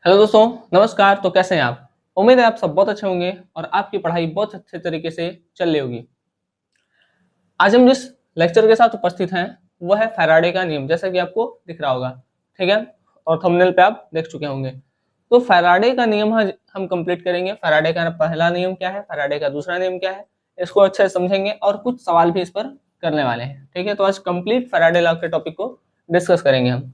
Hello दोस्तों, नमस्कार। तो कैसे हैं आप? उम्मीद है आप सब बहुत अच्छे होंगे और आपकी पढ़ाई बहुत अच्छे तरीके से चल रही होगी। आज हम जिस लेक्चर के साथ उपस्थित हैं वह है फैराडे का नियम, जैसा कि आपको दिख रहा होगा, ठीक है, और थंबनेल पे आप देख चुके होंगे। तो फैराडे का नियम हम कंप्लीट करेंगे। फैराडे का पहला नियम क्या है, फैराडे का दूसरा नियम क्या है, इसको अच्छे से समझेंगे और कुछ सवाल भी इस पर करने वाले हैं, ठीक है। तो आज कंप्लीट फैराडे लॉ के टॉपिक को डिस्कस करेंगे हम।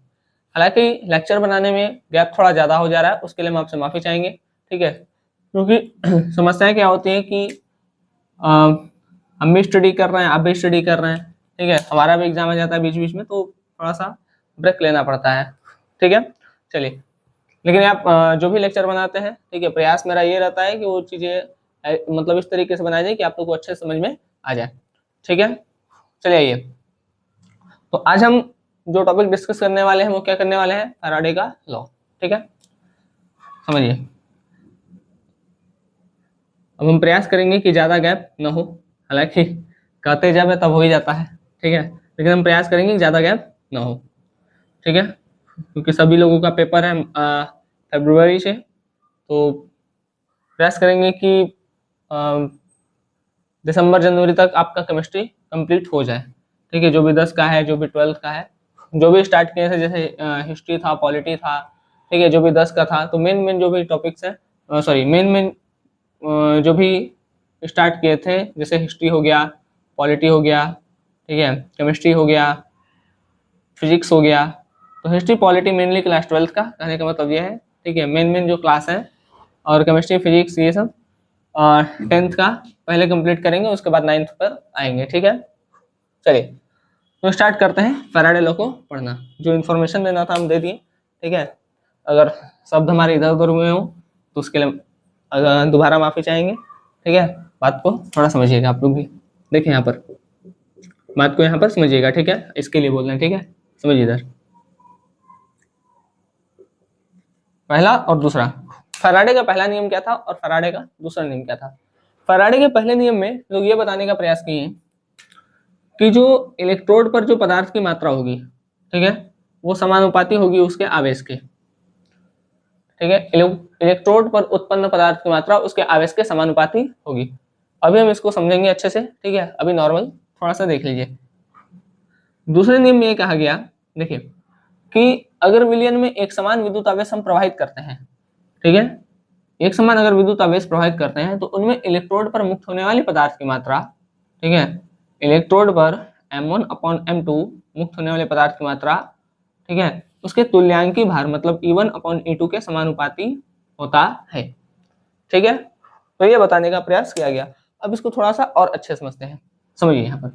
हालांकि लेक्चर बनाने में गैप थोड़ा ज़्यादा हो जा रहा है, उसके लिए हम आपसे माफ़ी चाहेंगे, ठीक है। क्योंकि समस्याएं क्या होती हैं कि हम भी स्टडी कर रहे हैं, आप भी स्टडी कर रहे हैं, ठीक है, हमारा भी एग्जाम आ जाता है बीच बीच में, तो थोड़ा सा ब्रेक लेना पड़ता है, ठीक है। चलिए, लेकिन आप जो भी लेक्चर बनाते हैं, ठीक है, प्रयास मेरा ये रहता है कि वो चीज़ें मतलब इस तरीके से बनाई जाए कि आप लोग को अच्छे समझ में आ जाए, ठीक है। चलिए आइए, तो आज हम जो टॉपिक डिस्कस करने वाले हैं वो क्या करने वाले हैं, फैराडे का लॉ, ठीक है। समझिए, अब हम प्रयास करेंगे कि ज़्यादा गैप न हो। हालांकि कहते जब है तब हो ही जाता है, ठीक है, लेकिन हम प्रयास करेंगे कि ज़्यादा गैप न हो, ठीक है, क्योंकि सभी लोगों का पेपर है फरवरी से, तो प्रयास करेंगे कि दिसंबर जनवरी तक आपका केमिस्ट्री कंप्लीट हो जाए, ठीक है। जो भी 10 का है, जो भी 12 का है, जो भी स्टार्ट किए थे, जैसे हिस्ट्री था, पॉलिटी था, ठीक है, जो भी 10 का था, तो मेन मेन जो भी टॉपिक्स है, सॉरी मेन मेन जो भी स्टार्ट किए थे, जैसे हिस्ट्री हो गया, पॉलिटी हो गया, ठीक है, केमिस्ट्री हो गया, फिजिक्स हो गया। तो हिस्ट्री पॉलिटी मेनली क्लास 12 का, कहने का मतलब ये है, ठीक है, मेन मेन जो क्लास है, और केमिस्ट्री फिजिक्स ये सब 10th का पहले कंप्लीट करेंगे, उसके बाद 9th पर आएंगे, ठीक है। चलिए, तो स्टार्ट करते हैं फैराडे लॉ को पढ़ना। जो इन्फॉर्मेशन देना था हम दे दिए, ठीक है। अगर शब्द हमारे इधर उधर हुए हों तो उसके लिए दोबारा माफ़ी चाहेंगे, ठीक है। बात को थोड़ा समझिएगा आप लोग भी, देखिए यहाँ पर बात को यहाँ पर समझिएगा, ठीक है, इसके लिए बोल रहे हैं, ठीक है। समझिए इधर, पहला और दूसरा। फैराडे का पहला नियम क्या था और फैराडे का दूसरा नियम क्या था। फैराडे के पहले नियम में लोग ये बताने का प्रयास किए कि जो इलेक्ट्रोड पर जो पदार्थ की मात्रा होगी, ठीक है, वो समानुपाती होगी उसके आवेश के, ठीक है। इलेक्ट्रोड पर उत्पन्न पदार्थ की मात्रा उसके आवेश के समानुपाती होगी। अभी हम इसको समझेंगे अच्छे से, ठीक है। अभी नॉर्मल थोड़ा सा देख लीजिए। दूसरे नियम में ये कहा गया, देखिए, कि अगर विलयन में एक समान विद्युत आवेश हम प्रवाहित करते हैं, ठीक है, एक समान अगर विद्युत आवेश प्रवाहित करते हैं, तो उनमें इलेक्ट्रोड पर मुक्त होने वाली पदार्थ की मात्रा, ठीक है, इलेक्ट्रोड पर M1/M2 मुक्त होने वाले पदार्थ की मात्रा, ठीक है, उसके तुल्यांकी भार मतलब E1/E2 के समानुपाती होता है, ठीक है। तो ये बताने का प्रयास किया गया। अब इसको थोड़ा सा और अच्छे समझते हैं, समझिए यहाँ पर।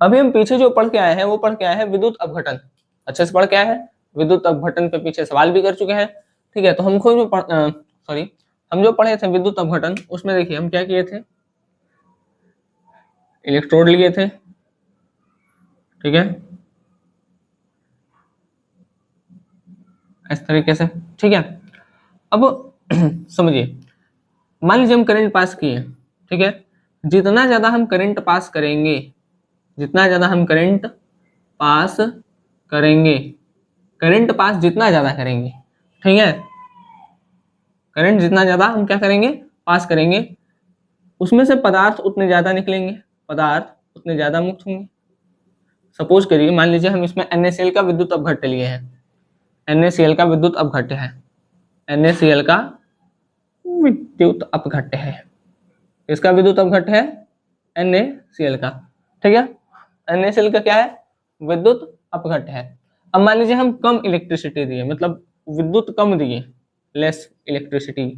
अभी हम पीछे जो पढ़ के आए हैं वो पढ़ के आए हैं विद्युत अपघटन, अच्छे से पढ़ के आए हैं। विद्युत अपघटन पे पीछे सवाल भी कर चुके हैं, ठीक है। तो हम खुद हम जो पढ़े थे विद्युत अपघटन, उसमें देखिए हम क्या किए थे, इलेक्ट्रोड लिए थे, ठीक है, इस तरीके से, ठीक है। अब समझिए, मान लीजिए हम करंट पास किए, ठीक है, जितना ज्यादा हम करंट पास करेंगे, जितना ज्यादा हम करंट पास करेंगे, करंट पास जितना ज्यादा करेंगे, ठीक है, करंट जितना ज्यादा हम क्या करेंगे, पास करेंगे, उसमें से पदार्थ उतने ज्यादा निकलेंगे, पदार्थ उतने ज्यादा मुक्त होंगे। सपोज करिए, मान लीजिए हम इसमें NaCl का विद्युत अपघट्य लिए हैं, NaCl का विद्युत अपघट्य है, NaCl का विद्युत अपघट्य है, इसका विद्युत अपघट्य है NaCl का, ठीक है, NaCl का क्या है, विद्युत अपघट्य है। अब मान लीजिए हम कम इलेक्ट्रिसिटी दिए, मतलब विद्युत कम दिए, लेस इलेक्ट्रिसिटी,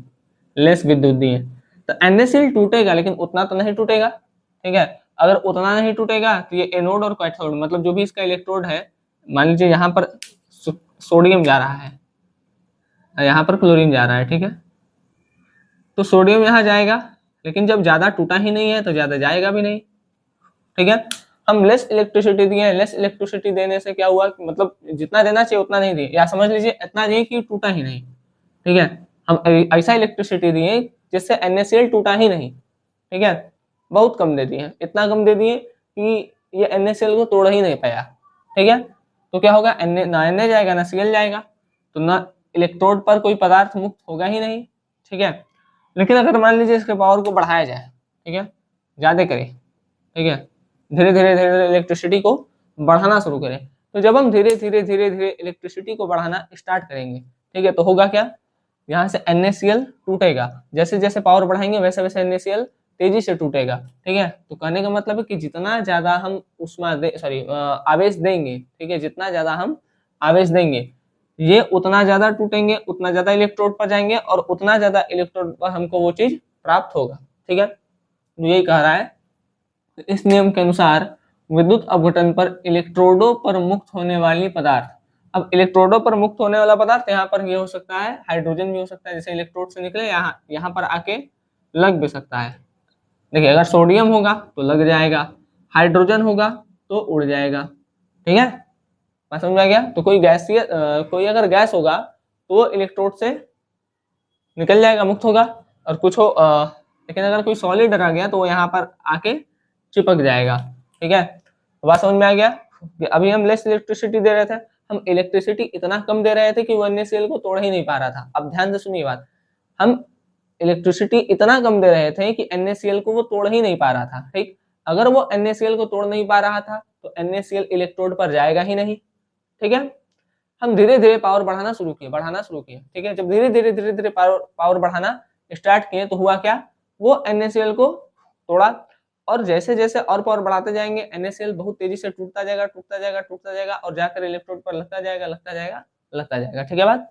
लेस विद्युत दिए, तो NaCl टूटेगा लेकिन उतना तो नहीं टूटेगा, ठीक है। अगर उतना नहीं टूटेगा तो ये एनोड और कैथोड, मतलब जो भी इसका इलेक्ट्रोड है, मान लीजिए यहाँ पर सोडियम जा रहा है, यहाँ पर क्लोरीन जा रहा है, ठीक है, तो सोडियम यहाँ जाएगा, लेकिन जब ज्यादा टूटा ही नहीं है तो ज्यादा जाएगा भी नहीं, ठीक है। हम लेस इलेक्ट्रिसिटी दिए, लेस इलेक्ट्रिसिटी देने से क्या हुआ, मतलब जितना देना चाहिए उतना नहीं दिए, या समझ लीजिए इतना दिए कि टूटा ही नहीं, ठीक है। हम ऐसा इलेक्ट्रिसिटी दिए जिससे NaCl टूटा ही नहीं, ठीक है, बहुत कम दे दिए, इतना कम दे दिए कि ये NaCl को तोड़ ही नहीं पाया, ठीक है। तो क्या होगा, ना Na जाएगा ना Cl जाएगा, तो ना इलेक्ट्रोड पर कोई पदार्थ मुक्त होगा ही नहीं, ठीक है। लेकिन अगर मान लीजिए इसके पावर को बढ़ाया जाए, ठीक है, ज्यादा करें, ठीक है, धीरे धीरे धीरे धीरे इलेक्ट्रिसिटी को बढ़ाना शुरू करें, तो जब हम धीरे धीरे धीरे धीरे इलेक्ट्रिसिटी को बढ़ाना स्टार्ट करेंगे, ठीक है, तो होगा क्या, यहाँ से NaCl टूटेगा, जैसे जैसे पावर बढ़ाएंगे वैसे वैसे NaCl तेजी से टूटेगा, ठीक है। तो कहने का मतलब है कि जितना ज्यादा हम उष्मा आवेश देंगे, ठीक है, जितना ज्यादा हम आवेश देंगे ये उतना ज्यादा टूटेंगे, उतना ज्यादा इलेक्ट्रोड पर जाएंगे और उतना ज्यादा इलेक्ट्रोड पर हमको वो चीज प्राप्त होगा, ठीक है। तो यही कह रहा है, इस नियम के अनुसार विद्युत अपघटन पर इलेक्ट्रोडों पर मुक्त होने वाली पदार्थ, अब इलेक्ट्रोडों पर मुक्त होने वाला पदार्थ यहाँ पर ये हो सकता है हाइड्रोजन भी हो सकता है, जैसे इलेक्ट्रोड से निकले यहाँ पर आके लग भी सकता है। देखिए अगर सोडियम होगा तो लग जाएगा, हाइड्रोजन होगा तो उड़ जाएगा, ठीक है, बात समझ में आ गया। तो कोई गैसीय कोई अगर गैस होगा तो वो इलेक्ट्रोड से निकल जाएगा, मुक्त होगा, और कुछ हो लेकिन अगर कोई सॉलिड रह गया तो वो यहाँ पर आके चिपक जाएगा, ठीक है। बात समझ में आ गया। अभी हम लेस इलेक्ट्रिसिटी दे रहे थे, हम इलेक्ट्रिसिटी इतना कम दे रहे थे कि वो NaCl को तोड़ ही नहीं पा रहा था। अब ध्यान से सुनिए बात, हम इलेक्ट्रिसिटी इतना कम दे रहे थे कि NaCl को वो तोड़ ही नहीं पा रहा था, ठीक। अगर वो NaCl को तोड़ नहीं पा रहा था तो NaCl इलेक्ट्रोड पर जाएगा ही नहीं, ठीक है। हम धीरे धीरे पावर बढ़ाना शुरू किए, ठीक है। जब धीरे धीरे धीरे पावर बढ़ाना स्टार्ट किए तो हुआ क्या, वो NaCl को तोड़ा, और जैसे जैसे और पावर बढ़ाते जाएंगे NaCl बहुत तेजी से टूटता जाएगा और जाकर इलेक्ट्रोड पर लगता जाएगा, ठीक है। बात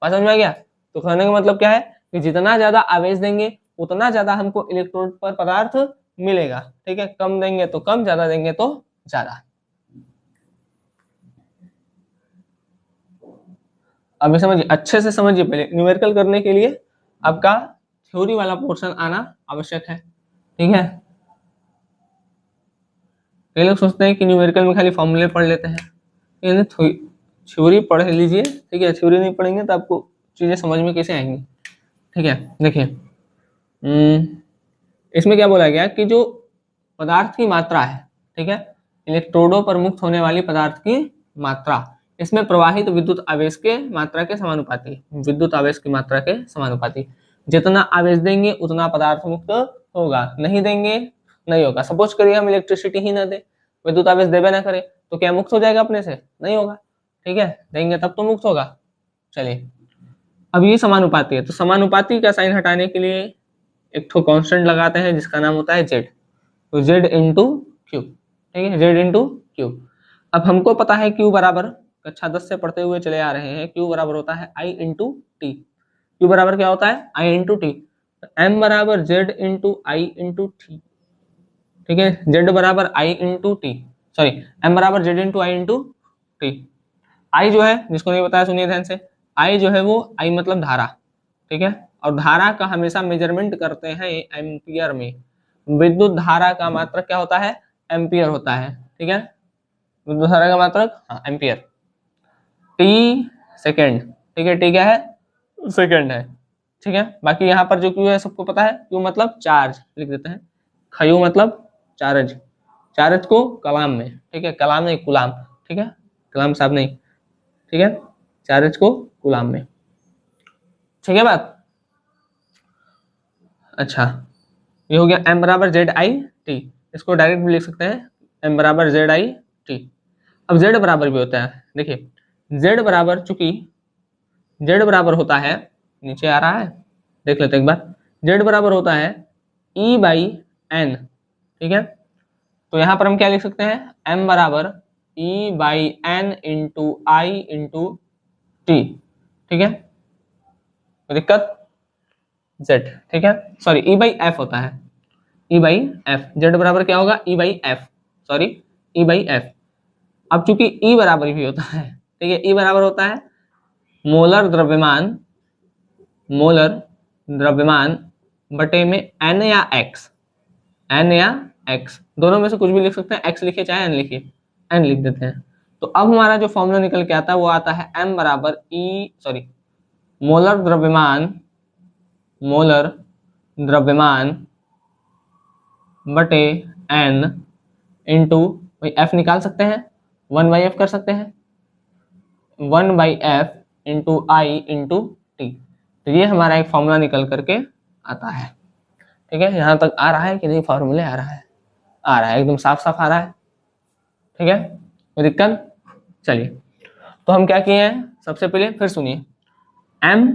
समझ में आ गया। तो कहने का मतलब क्या है कि जितना ज्यादा आवेश देंगे उतना ज्यादा हमको इलेक्ट्रोड पर पदार्थ मिलेगा, ठीक है। कम देंगे तो कम, ज्यादा देंगे तो ज्यादा। अब समझिए, अच्छे से समझिए, पहले न्यूमेरिकल करने के लिए आपका थ्योरी वाला पोर्शन आना आवश्यक है, ठीक है। कई लोग सोचते हैं कि न्यूमेरिकल में खाली फॉर्मूले पढ़ लेते हैं, थ्योरी पढ़ लीजिए, ठीक है। थ्योरी नहीं पढ़ेंगे तो आपको चीजें समझ में कैसे आएंगी, ठीक है। देखिए इसमें क्या बोला गया कि जो पदार्थ की मात्रा है, ठीक है, इलेक्ट्रोडों पर मुक्त होने वाली पदार्थ की मात्रा, इसमें प्रवाहित विद्युत आवेश के मात्रा के समानुपाती, जितना आवेश देंगे उतना पदार्थ मुक्त होगा, नहीं देंगे नहीं होगा। सपोज करिए हम इलेक्ट्रिसिटी ही ना दे, विद्युत आवेश देवे ना करे, तो क्या मुक्त हो जाएगा अपने से? नहीं होगा, ठीक है, देंगे तब तो मुक्त होगा। चलिए अब ये समानुपाती है, तो समानुपाती का साइन हटाने के लिए एक ठो कांस्टेंट लगाते हैं जिसका नाम होता है Z, तो Z इंटू क्यू, ठीक है, Z इंटू क्यू। अब हमको पता है Q बराबर, कक्षा 10 से पढ़ते हुए चले आ रहे हैं, Q बराबर होता है I इंटू टी। Q बराबर क्या होता है? I into T. M बराबर Z into I into T, ठीक है, Z बराबर I into T, sorry M बराबर Z into I into T. I जो है, जिसको नहीं बताया सुनिए ध्यान से, I जो है वो I मतलब धारा, ठीक है, और धारा का हमेशा मेजरमेंट करते हैं एम्पियर में। विद्युत धारा का मात्रक क्या होता है? एम्पियर होता है, ठीक है, विद्युत धारा का मात्रक हाँ एम्पियर। टी सेकेंड, ठीक है, टी क्या है? सेकेंड है, ठीक है। बाकी यहाँ पर जो क्यू है सबको पता है, क्यू मतलब चार्ज लिख देते हैं, खयू मतलब चार्ज, चार्ज को कलाम में, ठीक है, कलाम नहीं कुलाम, ठीक है, कलाम साहब नहीं, ठीक है, चार्ज को कुलाम में, ठीक है बात। अच्छा ये हो गया M बराबर जेड आई टी, इसको डायरेक्ट भी लिख सकते हैं M बराबर जेड आई टी। अब Z बराबर भी होता है, देखिए Z बराबर, चूंकि Z बराबर होता है, नीचे आ रहा है देख लेते एक बार, Z बराबर होता है E बाई एन, ठीक है, तो यहाँ पर हम क्या लिख सकते हैं? M बराबर E by N into I into T, ठीक है, दिक्कत Z, ठीक है, सॉरी E बाई एफ होता है, E बाई एफ, Z बराबर क्या होगा? E by F, sorry E by F. अब चूंकि E बराबर भी होता है, ठीक है, E बराबर होता है मोलर द्रव्यमान बटे में N या X, N या X दोनों में से कुछ भी लिख सकते हैं, X लिखिए चाहे N लिखिए, N लिख देते हैं। तो अब हमारा जो फॉर्मूला निकल के आता है वो आता है M बराबर मोलर द्रव्यमान बटे N इंटू, भाई F निकाल सकते हैं, 1/F कर सकते हैं, 1/F into I into T. तो ये हमारा एक फॉर्मूला निकल करके आता है। ठीक है, यहाँ तक आ रहा है कि नहीं? फॉर्मूले आ रहा है एकदम साफ साफ आ रहा है। ठीक है, कोई दिक्कत? चलिए, तो हम क्या किए हैं, सबसे पहले फिर सुनिए, m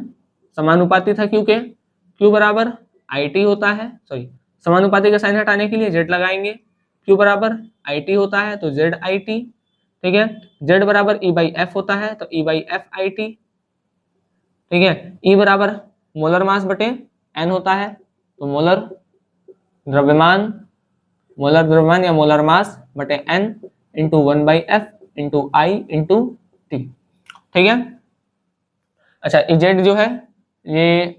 समानुपाती था क्यू के, q बराबर आई टी होता है, सॉरी समानुपाती का साइन हटाने के लिए z लगाएंगे, q बराबर आई टी होता है तो z आई टी। ठीक है, z बराबर e बाई एफ होता है तो e by F I T. ठीक है, E बराबर मोलर मास बटे n होता है तो मोलर द्रव्यमान या मोलर मास बटे n into 1/f into I into T. ठीक है, अच्छा z जो है ये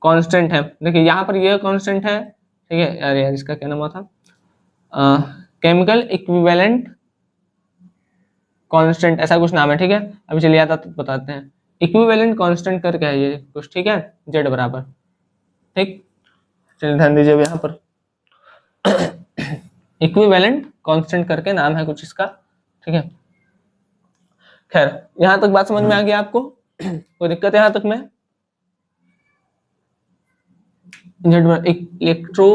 कांस्टेंट है, देखिए यहाँ पर ये कांस्टेंट है। ठीक है, अरे यार इसका क्या नाम था, केमिकल इक्विवेलेंट कांस्टेंट, ऐसा कुछ नाम है। ठीक है, अभी चलिए आता तो बताते हैं। इक्विवेलेंट कांस्टेंट करके है ये कुछ। ठीक है, z बराबर, ठीक, चलिए ध्यान दीजिए यहाँ पर इक्विवेलेंट कांस्टेंट करके नाम है कुछ इसका। ठीक है, खैर यहाँ तक बात समझ में आ गया आपको? कोई दिक्कत है यहाँ तक में? इलेक्ट्रो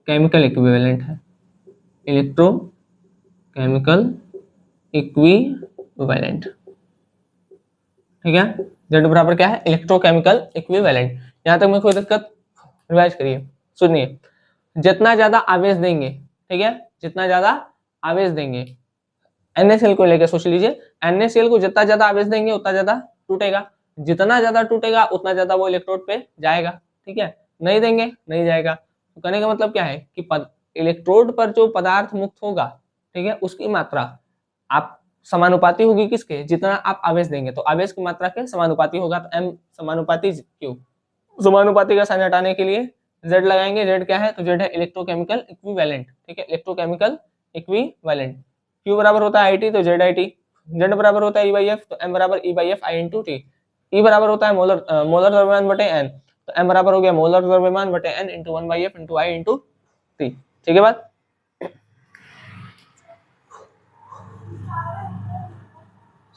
केमिकल इक्विवेलेंट है, इलेक्ट्रो केमिकल इक्विवेलेंट। ठीक है, z बराबर क्या है? Electrochemical equivalent. यहां तक में कोई दिक्कत? रिवाइज करिए, सुनिए, जितना ज्यादा आवेश देंगे, ठीक है, जितना ज्यादा आवेश देंगे, NaCl को लेकर सोच लीजिए, NaCl को जितना ज्यादा आवेश देंगे उतना ज्यादा टूटेगा, जितना ज्यादा टूटेगा उतना ज्यादा वो इलेक्ट्रोड पे जाएगा। ठीक है, नहीं देंगे नहीं जाएगा। तो कहने का मतलब क्या है कि इलेक्ट्रोड पर जो पदार्थ मुक्त होगा, ठीक है, उसकी मात्रा आप समानुपाती होगी किसके? जितना आप आवेश देंगे, तो आवेश की मात्रा के समानुपाती होगा, तो m समानुपाती क्यू। समानुपाती का साइन हटाने के लिए z लगाएंगे, z क्या है? तो z है इलेक्ट्रोकेमिकल इक्विवेलेंट। ठीक है, इलेक्ट्रोकेमिकल इक्विवेलेंट। q बराबर होता है आई टी तो z आई टी, z बराबर होता है e बाई एफ तो m बराबर e by F I into T, e बराबर होता है मोलर द्रव्यमान बटे n तो m बराबर हो गया मोलर द्रव्यमान बटे n into 1/f into I into T. ठीक है बात?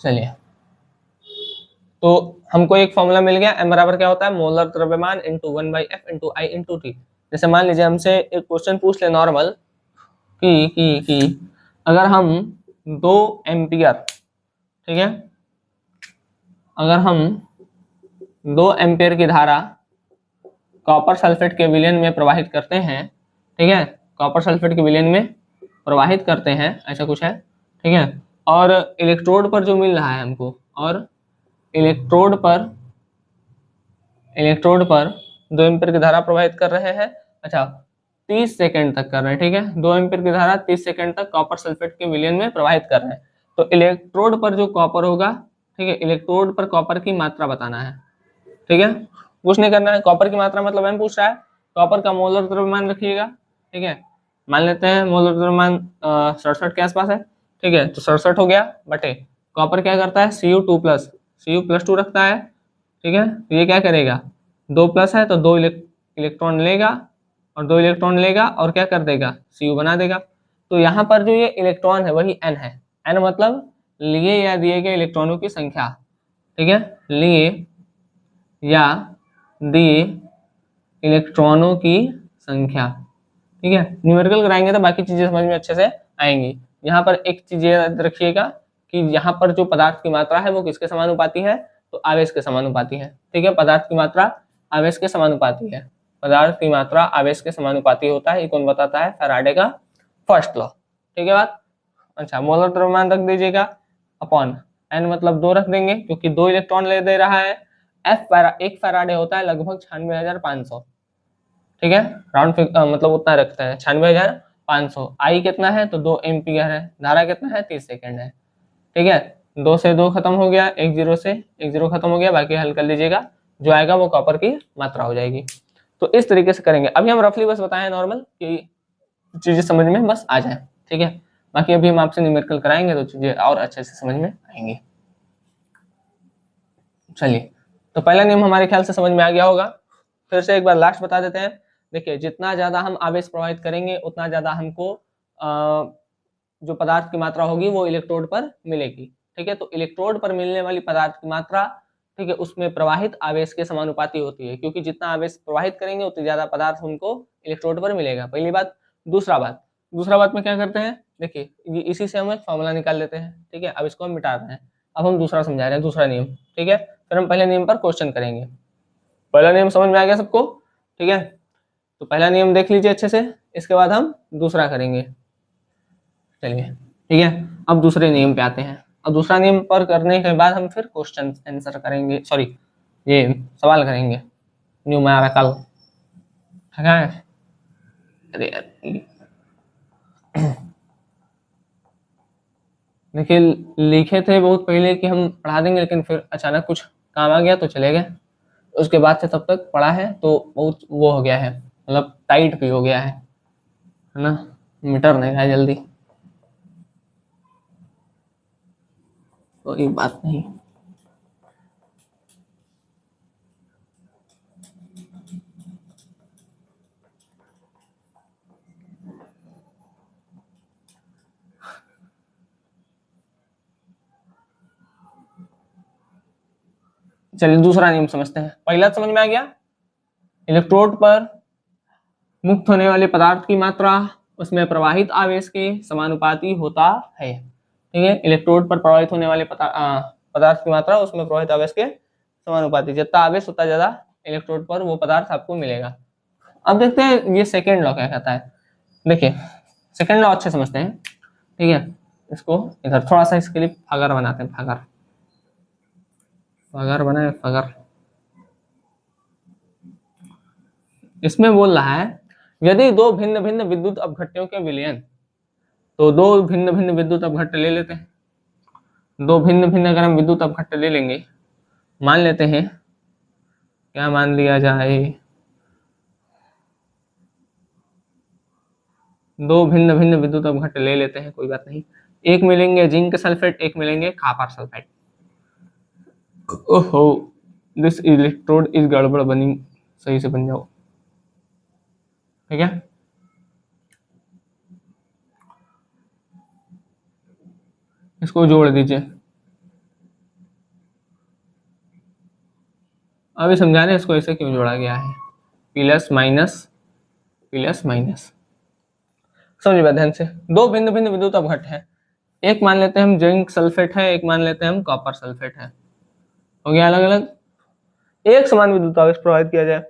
चलिए, तो हमको एक फॉर्मूला मिल गया, m बराबर क्या होता है? मोलर द्रव्यमान into 1/f into I into T. जैसे मान लीजिए हमसे एक क्वेश्चन पूछ ले नॉर्मल कि अगर हम 2 एम्पियर, ठीक है, अगर हम 2 एम्पियर की धारा कॉपर सल्फेट के विलयन में प्रवाहित करते हैं, ठीक है, कॉपर सल्फेट के विलयन में प्रवाहित करते हैं, ऐसा कुछ है। ठीक है, और इलेक्ट्रोड पर जो मिल रहा है हमको, और इलेक्ट्रोड पर 2 एम्पीयर की धारा प्रवाहित कर रहे हैं। अच्छा, 30 सेकंड तक कर रहे हैं। ठीक है, 2 एम्पीयर की धारा 30 सेकंड तक कॉपर सल्फेट के विलयन में प्रवाहित कर रहे हैं। तो इलेक्ट्रोड पर जो कॉपर होगा, ठीक है, इलेक्ट्रोड पर कॉपर की मात्रा बताना है। ठीक है, कुछ नहीं करना है, कॉपर की मात्रा मतलब हम पूछ रहा है कॉपर का मोलर द्रव्यमान रखिएगा। ठीक है, मान लेते हैं मोलर द्रव्यमान 67 के आसपास है। ठीक है, तो 67 हो गया बटे कॉपर क्या करता है? Cu+2 रखता है। ठीक है, तो ये क्या करेगा? 2 प्लस है तो 2 इलेक्ट्रॉन लेगा, और 2 इलेक्ट्रॉन लेगा और क्या कर देगा? Cu बना देगा। तो यहाँ पर जो ये इलेक्ट्रॉन है वही n है, n मतलब लिए या दिए गए इलेक्ट्रॉनों की संख्या। ठीक है, लिए या दिए इलेक्ट्रॉनों की संख्या। ठीक है, न्यूमेरिकल कराएंगे तो बाकी चीजें समझ में अच्छे से आएंगी। यहाँ पर एक चीज याद रखिएगा कि यहाँ पर जो पदार्थ की मात्रा है वो किसके समानुपाती है? तो आवेश के समानुपाती है। ठीक है, पदार्थ की मात्रा आवेश के समानुपाती है, पदार्थ की मात्रा आवेश के समानुपाती होता है। ये कौन बताता है? फैराडे का फर्स्ट लॉ। ठीक है बात? अच्छा, मोलर द्रव्यमान रख दीजिएगा अपॉन n मतलब 2 रख देंगे क्योंकि 2 इलेक्ट्रॉन ले दे रहा है। एक फैराडे होता है लगभग 96,500। ठीक है, राउंड मतलब उतना रखता है 96,500। आई कितना है? तो 2 एम्पियर है। धारा कितना है? 30 सेकंड है। ठीक है, 2 से 2 खत्म हो गया, 1 0 से 1 0 खत्म हो गया, बाकी हल कर लीजिएगा, जो आएगा वो कॉपर की मात्रा हो जाएगी। तो इस तरीके से करेंगे। अभी हम रफली बस बताएं नॉर्मल कि चीजें समझ में बस आ जाए। ठीक है, बाकी अभी हम आपसे न्यूमेरिकल कराएंगे तो चीजें और अच्छे से समझ में आएंगी। चलिए, तो पहला नियम हमारे ख्याल से समझ में आ गया होगा। फिर से एक बार लास्ट बता देते हैं। देखिए, जितना ज्यादा हम आवेश प्रवाहित करेंगे उतना ज्यादा हमको जो पदार्थ की मात्रा होगी वो इलेक्ट्रोड पर मिलेगी। ठीक है, तो इलेक्ट्रोड पर मिलने वाली पदार्थ की मात्रा, ठीक है, उसमें प्रवाहित आवेश के समानुपाती होती है, क्योंकि जितना आवेश प्रवाहित करेंगे उतनी ज्यादा पदार्थ उनको इलेक्ट्रोड पर मिलेगा। पहली बात। दूसरा बात में क्या करते हैं, देखिए ये इसी से हम एक फॉर्मूला निकाल लेते हैं, ठीक है। अब इसको हम मिटा रहे हैं, अब हम दूसरा समझा रहे हैं, दूसरा नियम, ठीक है। फिर हम पहले नियम पर क्वेश्चन करेंगे। पहला नियम समझ में आ गया सबको, ठीक है। तो पहला नियम देख लीजिए अच्छे से, इसके बाद हम दूसरा करेंगे। चलिए, ठीक है। अब दूसरे नियम पे आते हैं। अब दूसरा नियम पर करने के बाद हम फिर क्वेश्चन आंसर करेंगे, सॉरी ये सवाल करेंगे न्यूमेरिकल, ठीक है। अरे देखिए लिखे थे बहुत पहले कि हम पढ़ा देंगे, लेकिन फिर अचानक कुछ काम आ गया तो चले गए। उसके बाद से तब तक पढ़ा है तो बहुत वो हो गया है, मतलब टाइट भी हो गया है ना, मीटर नहीं है जल्दी, कोई बात नहीं। चलिए दूसरा नियम समझते हैं। पहला समझ में आ गया, इलेक्ट्रोड पर मुक्त होने वाले पदार्थ की मात्रा उसमें प्रवाहित आवेश के समानुपाती होता है, ठीक है। इलेक्ट्रोड पर प्रवाहित होने वाले पदार्थ की मात्रा उसमें प्रवाहित आवेश के समानुपाती, जितना आवेश उतना ज्यादा इलेक्ट्रोड पर वो पदार्थ आपको मिलेगा। अब देखते हैं ये सेकेंड लॉ क्या कहता है। देखिए सेकेंड लॉ अच्छे समझते हैं, ठीक है। इसको इधर थोड़ा सा इसके लिए फगर बनाते हैं, फगर बनाए फगर। इसमें बोल रहा है यदि दो भिन्न भिन्न विद्युत अपघट्यों के विलयन, तो दो भिन्न भिन्न विद्युत अपघट्य ले लेते हैं। दो भिन्न भिन्न अगर हम विद्युत अपघट्य ले लेंगे, मान लेते हैं, क्या मान लिया जाए, दो भिन्न भिन्न विद्युत अपघट्य ले लेते हैं, कोई बात नहीं। एक मिलेंगे जिंक सल्फेट, एक मिलेंगे कॉपर सल्फेट। ओहो दिस इलेक्ट्रोड इस गड़बड़ बनी, सही से बन जाओ, ठीक है। इसको जोड़ दीजिए। अभी समझा रहे इसको ऐसे क्यों जोड़ा गया है, प्लस माइनस प्लस माइनस, समझिए ध्यान से। दो भिन्न भिन्न विद्युत अपघट्य है, एक मान लेते हैं हम जिंक सल्फेट है, एक मान लेते हैं हम कॉपर सल्फेट है, हो गया अलग अलग। एक समान विद्युत आवेश प्रवाहित किया जाए,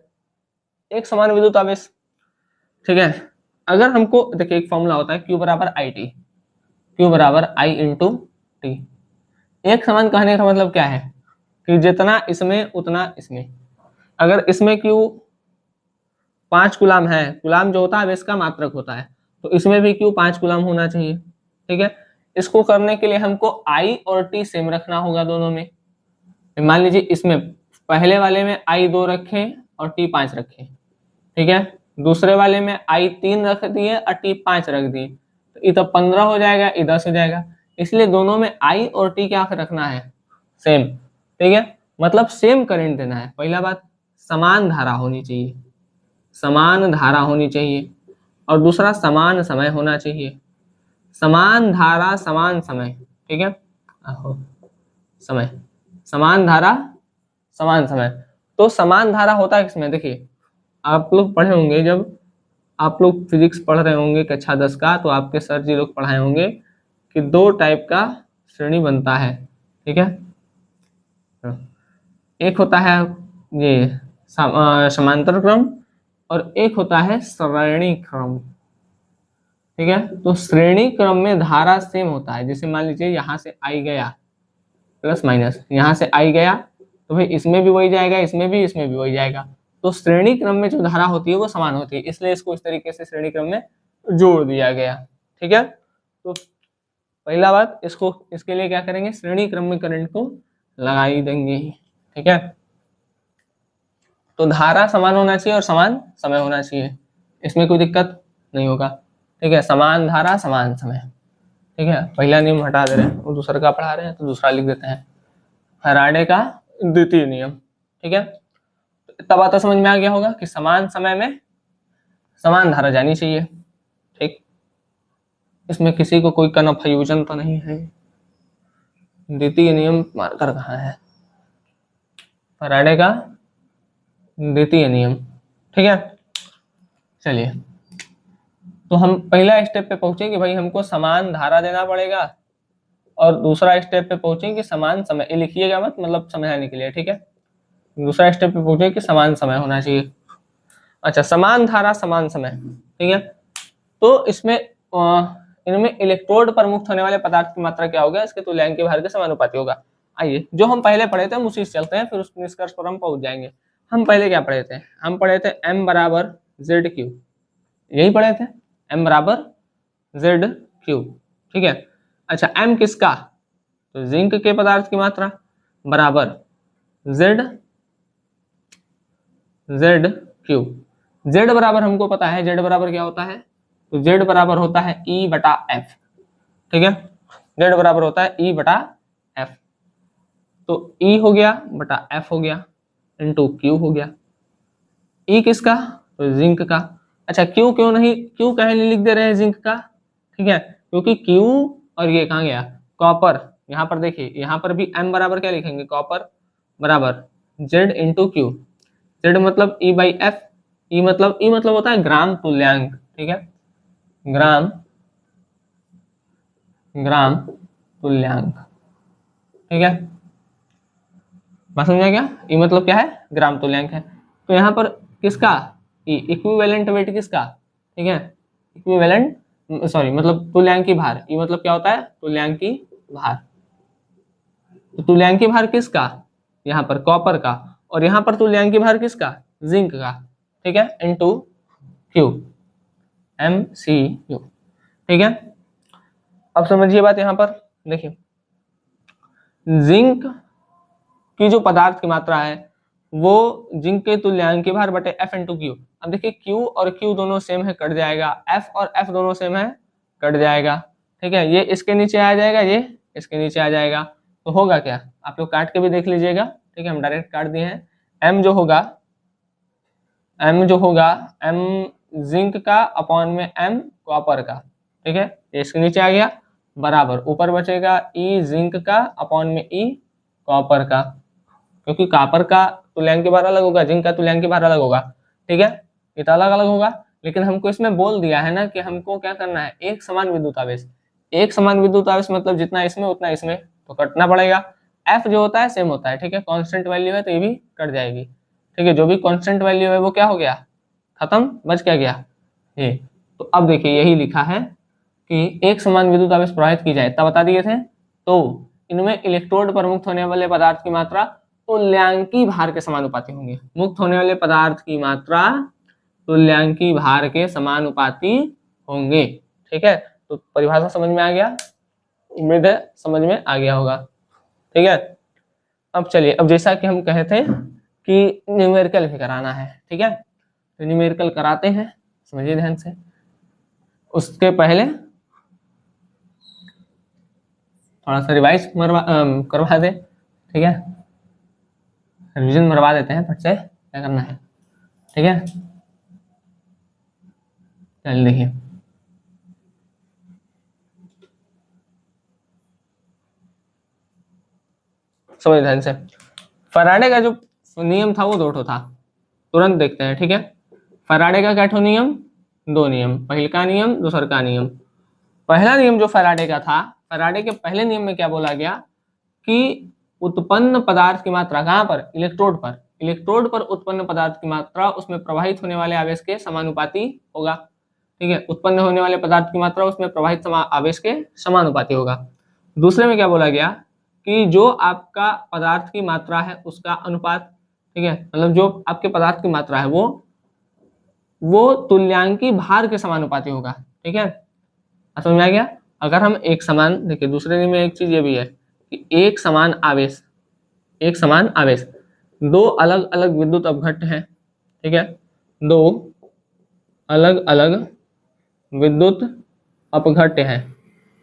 एक समान विद्युत आवेश, ठीक है। अगर हमको देखिए एक फॉर्मूला होता है Q बराबर आई टी, Q बराबर आई इंटू टी। एक समान कहने का मतलब क्या है कि जितना इसमें उतना इसमें। अगर इसमें Q 5 कूलाम है, कूलाम जो होता है आवेश का मात्रक होता है, तो इसमें भी Q 5 कूलाम होना चाहिए, ठीक है। इसको करने के लिए हमको I और T सेम रखना होगा दोनों में। मान लीजिए इसमें पहले वाले में I 2 रखे और T 5 रखे, ठीक है। दूसरे वाले में I 3 रख दिए और T 5 रख दिए, तो ये तो 15 हो जाएगा, ये 10 हो जाएगा। इसलिए दोनों में I और T क्या रखना है, सेम, ठीक है। मतलब सेम करंट देना है। पहला बात, समान धारा होनी चाहिए, समान धारा होनी चाहिए। और दूसरा समान समय होना चाहिए, समान धारा समान समय, ठीक है। समय, समान धारा समान समय। तो समान धारा होता है किसमें, देखिए आप लोग पढ़े होंगे, जब आप लोग फिजिक्स पढ़ रहे होंगे कक्षा 10 का, तो आपके सर जी लोग पढ़ाए होंगे कि दो टाइप का श्रेणी बनता है, ठीक है। एक होता है ये समांतर क्रम और एक होता है श्रेणी क्रम, ठीक है। तो श्रेणी क्रम में धारा सेम होता है। जैसे मान लीजिए यहाँ से आई गया प्लस माइनस, यहाँ से आई गया तो भाई इसमें भी वही जाएगा, इसमें भी वही जाएगा। तो श्रेणी क्रम में जो धारा होती है वो समान होती है, इसलिए इसको इस तरीके से श्रेणी क्रम में जोड़ दिया गया, ठीक है। तो पहला बात, इसको इसके लिए क्या करेंगे, श्रेणी क्रम में करंट को लगा ही देंगे, ठीक है। तो धारा समान होना चाहिए और समान समय होना चाहिए, इसमें कोई दिक्कत नहीं होगा, ठीक है। समान धारा समान समय, ठीक है। पहला नियम हटा दे रहे हैं, वो दूसरा का पढ़ा रहे हैं तो दूसरा लिख देते हैं, फैराडे का द्वितीय नियम, ठीक है। तब आता समझ में आ गया होगा कि समान समय में समान धारा जानी चाहिए, ठीक। इसमें किसी को कोई कन्फ्यूजन तो नहीं है। द्वितीय नियम मार्कर कहाँ है? फैराडे का द्वितीय नियम। ठीक है, चलिए तो हम पहला स्टेप पे पहुंचे कि भाई हमको समान धारा देना पड़ेगा, और दूसरा स्टेप पे पहुंचे कि समान समय, ये लिखिएगा मत, मतलब समझाने के लिए। ठीक है, दूसरा स्टेप पे पहुंचे कि समान समय होना चाहिए। अच्छा, समान धारा समान समय। ठीक है, तो इसमें इनमें इलेक्ट्रोड पर मुक्त होने वाले पदार्थ की मात्रा क्या होगा? इसके तुल्यांक के भार के समानुपाती होगा। आइए, जो हम पहले पढ़े थे हम उसी से चलते हैं, फिर उस निष्कर्ष पर हम पहुंच जाएंगे। हम पहले क्या पढ़े थे? हम पढ़े थे m बराबर जेड क्यू, यही पढ़े थे, m बराबर जेड क्यू। ठीक है, अच्छा m किसका? तो जिंक के पदार्थ की मात्रा बराबर जेड जेड क्यू। जेड बराबर हमको पता है, जेड बराबर क्या होता है? तो जेड बराबर होता है ई बटा एफ। ठीक है, जेड बराबर होता है ई बटा एफ। तो ई हो गया बटा एफ हो गया इंटू क्यू हो गया। ई किसका? तो जिंक का। अच्छा, क्यू क्यों नहीं, क्यू कहीं नहीं लिख दे रहे हैं जिंक का? ठीक है, क्योंकि क्यू और ये कहाँ गया? कॉपर। यहाँ पर देखिए, यहाँ पर भी एम बराबर क्या लिखेंगे? कॉपर बराबर जेड इंटू क्यू। जेड मतलब ई बाई एफ, ई मतलब होता है ग्राम तुल्यांक। ठीक है, ग्राम ग्राम तुल्यांक। ठीक है, बात समझ आ गया? ई मतलब क्या है? ग्राम तुल्यांक है। तो यहाँ पर किसका? ई इक्विवेलेंट वेट किसका? ठीक है, इक्विवेलेंट सॉरी मतलब तुल्यांकी भार। ई मतलब क्या होता है? तुल्यांकी भार। तो तुल्यांकी भार किसका? यहाँ पर कॉपर का, और यहाँ पर तुल्यांकी भार किसका? जिंक का। ठीक है, into Q, M C U. ठीक है, अब समझिए बात। यहाँ पर देखिए, जिंक की जो पदार्थ की मात्रा है वो जिंक के तुल्यांक भार बटे एफ इंटू क्यू। अब देखिए, क्यू और क्यू दोनों सेम है, कट जाएगा। एफ और एफ दोनों सेम है, कट जाएगा। ठीक है, ये इसके नीचे आ जाएगा, ये इसके नीचे आ जाएगा। तो होगा क्या? आप लोग काट के भी देख लीजिएगा। ठीक है, हम डायरेक्ट काट दिए हैं। एम जो होगा, एम जो होगा, एम जिंक का अपॉन में एम कॉपर का। ठीक है, इसके नीचे आ गया, बराबर ऊपर बचेगा ई जिंक का अपॉन में ई कॉपर का, क्योंकि कॉपर का तुल्यांक भार अलग होगा, जिंक का तुल्यांक भार अलग होगा। ठीक है, ये तो अलग अलग होगा, लेकिन हमको इसमें बोल दिया है ना कि हमको क्या करना है? एक समान विद्युत आवेश। एक समान विद्युत आवेश मतलब जितना इसमें उतना इसमें, तो कटना पड़ेगा। एफ जो होता है सेम होता है। ठीक है, कांस्टेंट वैल्यू है तो ये भी कट जाएगी। ठीक है, जो भी कांस्टेंट वैल्यू है वो क्या हो गया? खत्म, बच क्या गया? ये। तो अब देखिए, यही लिखा है कि एक समान विद्युत आवेश प्रवाहित की जाए, तब बता दिए थे। तो इनमें इलेक्ट्रोड पर मुक्त होने वाले पदार्थ की मात्रा तुल्यांकी भार के समानुपाती होंगे। मुक्त होने वाले पदार्थ की मात्रा तुल्यांकी भार के समानुपाती होंगे। ठीक है, तो परिभाषा समझ में आ गया? उम्मीद है समझ में आ गया होगा। ठीक है, अब चलिए, अब जैसा कि हम कहे थे कि न्यूमेरिकल भी कराना है। ठीक है, तो न्यूमेरिकल कराते हैं, समझिए ध्यान से। उसके पहले थोड़ा सा रिवाइज करवा दे। ठीक है, रिवीजन मरवा देते हैं फट से, क्या करना है। ठीक है, चलिए देखिए, समझ ध्यान से। फैराडे का जो नियम था वो दो ठो था, तुरंत देखते हैं। ठीक है, फैराडे का क्या ठो नियम? दो नियम, पहले का नियम, दूसर का नियम। पहला नियम जो फैराडे का था, फैराडे के पहले नियम में क्या बोला गया कि उत्पन्न पदार्थ की मात्रा कहाँ पर? इलेक्ट्रोड पर। इलेक्ट्रोड पर उत्पन्न पदार्थ की मात्रा उसमें प्रवाहित होने वाले आवेश के समानुपाती होगा। ठीक है, उत्पन्न होने वाले पदार्थ की मात्रा उसमें प्रवाहित आवेश के समानुपाती होगा। दूसरे में क्या बोला गया कि जो आपका पदार्थ की मात्रा है उसका अनुपात, ठीक है, मतलब जो आपके पदार्थ की मात्रा है वो तुल्यांकी भार के समानुपाती होगा। ठीक है, समझ में आ गया? अगर हम एक समान, देखिए दूसरे में एक चीज ये भी है कि एक समान आवेश, एक समान आवेश, दो अलग अलग विद्युत अपघट्ट हैं। ठीक है, दो अलग अलग विद्युत अपघट्ट हैं,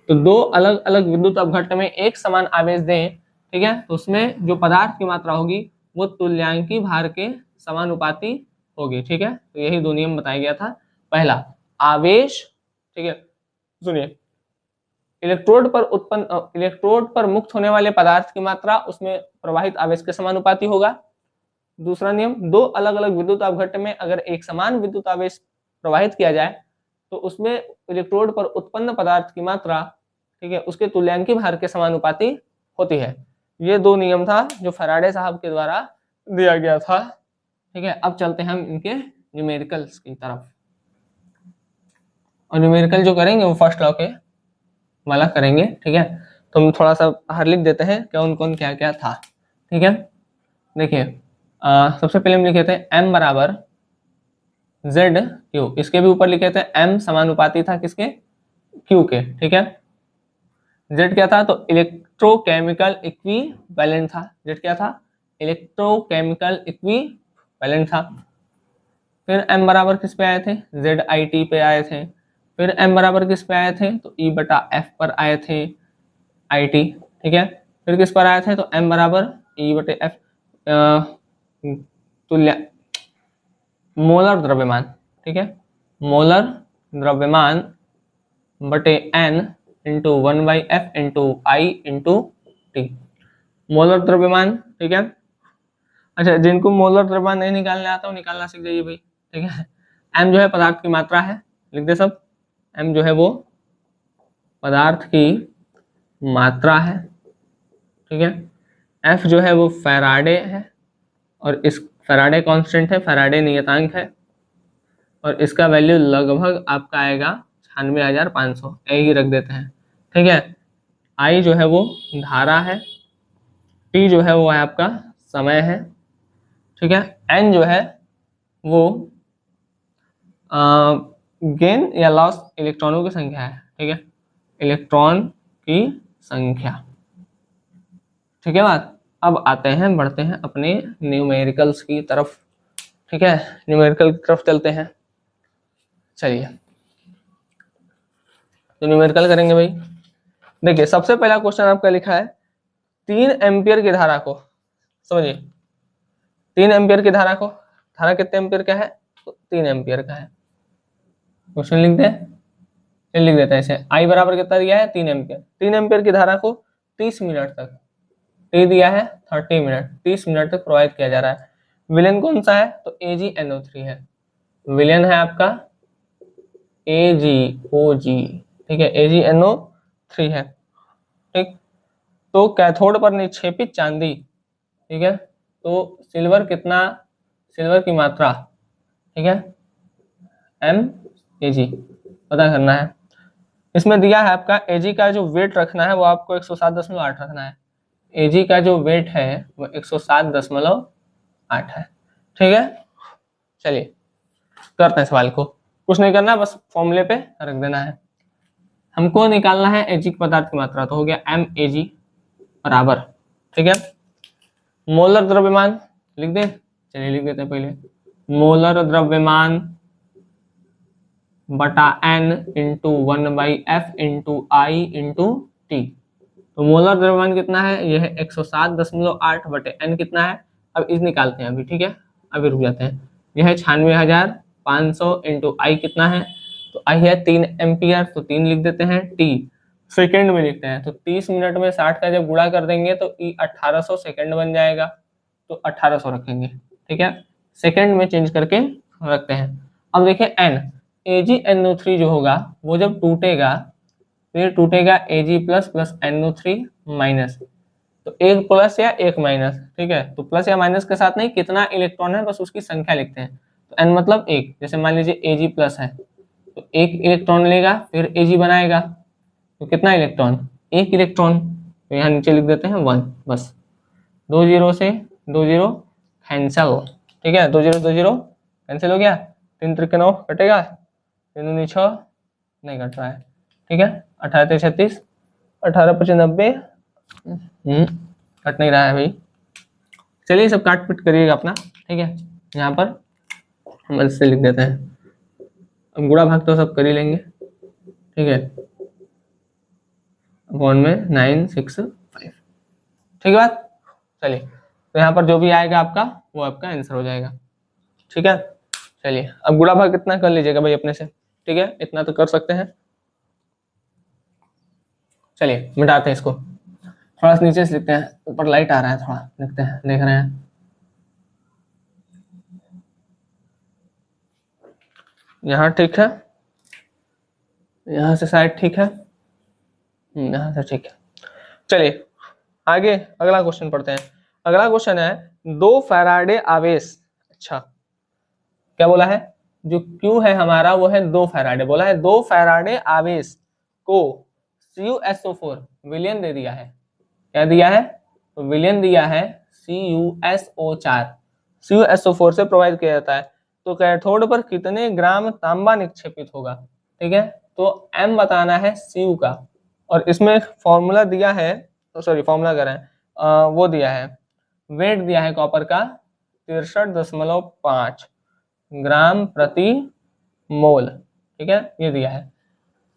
तो दो अलग अलग विद्युत अपघट्ट में एक समान आवेश दें, ठीक है, तो उसमें जो पदार्थ की मात्रा होगी वो तुल्यांकी भार के समानुपाती होगी। ठीक है, तो यही दो नियम बताया गया था। पहला, आवेश, ठीक है, सुनिए, इलेक्ट्रोड पर मुक्त होने वाले पदार्थ की मात्रा उसमें प्रवाहित आवेश के समानुपाती होगा। दूसरा नियम, दो अलग अलग विद्युत अपघट्ट में अगर एक समान विद्युत आवेश प्रवाहित किया जाए तो उसमें इलेक्ट्रोड पर उत्पन्न पदार्थ की मात्रा, ठीक है, उसके तुल्यांकी भार के समानुपाती होती है। ये दो नियम था जो फैराडे साहब के द्वारा दिया गया था। ठीक है, अब चलते हैं हम इनके न्यूमेरिकल्स की तरफ, और न्यूमेरिकल जो करेंगे वो फर्स्ट लॉ के वाला करेंगे। ठीक है, तो हम थोड़ा सा बाहर लिख देते हैं कौन कौन क्या क्या था। ठीक है, देखिए सबसे पहले हम लिखे थे m बराबर जेड क्यू, इसके भी ऊपर लिखे थे m समानुपाती था किसके, q के। ठीक है, z क्या था, तो इलेक्ट्रोकेमिकल इक्विवेलेंट था। z क्या था, इलेक्ट्रोकेमिकल इक्विवेलेंट था। फिर m बराबर किस पे आए थे, ZIT पे आए थे। फिर m बराबर किस पे आए थे, तो E बटा F पर आए थे IT। ठीक है, फिर किस पर आए थे, तो m बराबर E बटे F तुल्य मोलर द्रव्यमान। ठीक है, मोलर द्रव्यमान बटे n into 1/f into I into T, molar द्रव्यमान। ठीक है, अच्छा जिनको मोलर द्रव्यमान नहीं निकालने आता वो निकालना सीख जाइए भाई। ठीक है, m जो है पदार्थ की मात्रा है, लिख दे सब, m जो है वो पदार्थ की मात्रा है। ठीक है, f जो है वो फैराडे है, और इस फैराडे कांस्टेंट है, फैराडे नियतांक है, और इसका वैल्यू लगभग आपका आएगा 96,500, यही रख देते हैं। ठीक है, I जो है वो धारा है, T जो है वो है आपका समय है। ठीक है, N जो है वो गेन या लॉस इलेक्ट्रॉनों की संख्या है। ठीक है, इलेक्ट्रॉन की संख्या। ठीक है बात, अब आते हैं, बढ़ते हैं अपने न्यूमेरिकल्स की तरफ। ठीक है, न्यूमेरिकल की तरफ चलते हैं। चलिए, तो न्यूमेरिकल करेंगे भाई। देखिए सबसे पहला क्वेश्चन आपका लिखा है 3 एम्पियर की धारा को, समझिए 3 एम्पियर की धारा को, धारा कितने एम्पियर का है, तो 3 एम्पियर का है। क्वेश्चन लिख दे, लिख देते हैं ऐसे, I बराबर कितना दिया है, 3 एम्पियर। 3 एम्पियर की धारा को 30 मिनट तक, T दिया है 30 मिनट, 30 मिनट तक प्रवाहित किया जा रहा है। विलेन कौन सा है, तो AgNO3 है, विलेन है आपका AgOg। ठीक है, AgNO3 है। ठीक, तो कैथोड पर निक्षेपित चांदी, ठीक है, तो सिल्वर कितना, सिल्वर की मात्रा, ठीक है, mAg पता करना है। इसमें दिया है आपका Ag का जो वेट रखना है वो आपको 107.8 रखना है। Ag का जो वेट है वो 107.8 है। ठीक है, चलिए करते हैं सवाल को, कुछ नहीं करना, बस फॉर्मूले पे रख देना है। हमको निकालना है Ag पदार्थ की मात्रा, तो हो गया mAg बराबर, ठीक है, मोलर द्रव्यमान लिख दे, चलिए लिख देते हैं पहले, मोलर द्रव्यमान बटा n into 1/f into I into T. तो मोलर द्रव्यमान कितना है, यह है 107.8 बटे n कितना है, अब इस निकालते हैं अभी। ठीक है, अभी रुक जाते हैं, यह है 96,500 इंटू I कितना है, तो I है 3 एम्पियर, तो 3 लिख देते हैं, T सेकेंड में लिखते हैं, तो 30 मिनट में 60 का जब गुणा कर देंगे तो E 1800 सेकेंड बन जाएगा, तो 1800 रखेंगे। ठीक है, सेकेंड में चेंज करके रखते हैं। अब देखिए n, AgNO3 जो होगा वो जब टूटेगा, फिर टूटेगा Ag plus plus NO3 minus, तो एक प्लस या एक माइनस। ठीक है, तो प्लस या माइनस के साथ नहीं, कितना इलेक्ट्रॉन है बस उसकी संख्या लिखते हैं, तो n मतलब एक, जैसे मान लीजिए Ag प्लस है तो एक इलेक्ट्रॉन लेगा, फिर Ag बनाएगा, तो कितना इलेक्ट्रॉन, एक इलेक्ट्रॉन, तो यहाँ नीचे लिख देते हैं 1, बस 2 0 से 2 0 कैंसल। ठीक है, 2 0 2 0 कैंसिल हो गया, 3 3 9 कटेगा, 3 दूनी 6 नहीं कट रहा है। ठीक है, 18 3 36, 18 25 90, कट नहीं रहा है भाई। चलिए सब काट पीट करिएगा अपना। ठीक है, यहाँ पर हम इससे लिख देते हैं, अब गुणा भाग तो सब कर ही लेंगे। ठीक है, अपॉन में 965, ठीक है बात। चलिए, तो यहाँ पर जो भी आएगा आपका वो आपका आंसर हो जाएगा। ठीक है, चलिए अब गुणा भाग कितना कर लीजिएगा भाई अपने से। ठीक है, इतना तो कर सकते हैं। चलिए मिटाते हैं इसको, थोड़ा सा नीचे से लिखते हैं, ऊपर लाइट आ रहा है, थोड़ा लिखते हैं, देख रहे हैं यहाँ ठीक है, यहाँ से शायद ठीक है, यहाँ से ठीक है। चलिए आगे अगला क्वेश्चन पढ़ते हैं। अगला क्वेश्चन है 2 फैराडे आवेश, अच्छा क्या बोला है, जो Q है हमारा वो है 2 फैराडे, बोला है 2 फैराडे आवेश को CuSO4 विलयन दे दिया है, क्या दिया है, तो विलयन दिया है CuSO4, CuSO4 से प्रोवाइड किया जाता है, तो कैथोड पर कितने ग्राम तांबा निक्षेपित होगा, ठीक है, तो M बताना है Cu का, और इसमें फॉर्मूला दिया है, सॉरी फॉर्मूला कर रहे हैं, वो दिया है, वेट दिया है कॉपर का 63.5 ग्राम प्रति मोल, ठीक है, ये दिया है,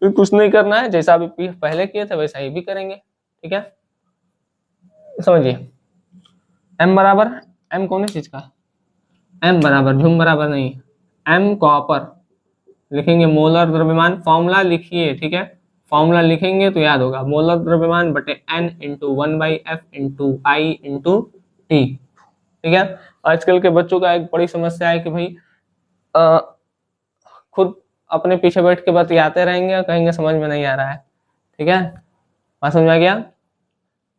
तो कुछ नहीं करना है, जैसा अभी पहले किए थे वैसा ही भी करेंगे, ठीक है, समझिए। M बराबर, M कौन सी चीज का, M बराबर झुम बराबर नहीं, M कॉपर लिखेंगे, मोलर द्रव्यमान, फॉर्मूला लिखिए, ठीक है, फॉर्मूला लिखेंगे तो याद होगा, मोलर द्रव्यमान बटे N into 1/F into I into T, ठीक है। आजकल के बच्चों का एक बड़ी समस्या है कि भाई खुद अपने पीछे बैठ के बतियाते रहेंगे और कहेंगे समझ में नहीं आ रहा है, ठीक है, बात समझ में आ गया,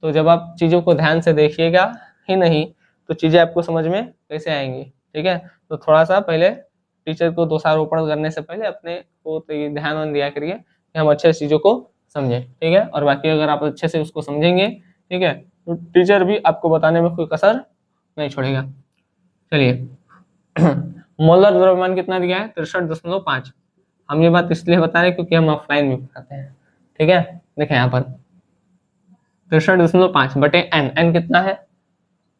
तो जब आप चीजों को ध्यान से देखिएगा ही नहीं तो चीजें आपको समझ में कैसे आएंगी, ठीक है, तो थोड़ा सा पहले टीचर को दोषारोपण करने से पहले अपने को तो ये ध्यान दिया करिए कि हम अच्छे चीजों को समझें, ठीक है, और बाकी अगर आप अच्छे से उसको समझेंगे, ठीक है, तो टीचर भी आपको बताने में कोई कसर नहीं छोड़ेगा। चलिए मोलर द्रव्यमान कितना दिया है 63.5, हम ये बात इसलिए बता रहे हैं क्योंकि हम ऑफलाइन में पढ़ाते हैं, ठीक है, देखें यहाँ पर 63.5 बटे N कितना है,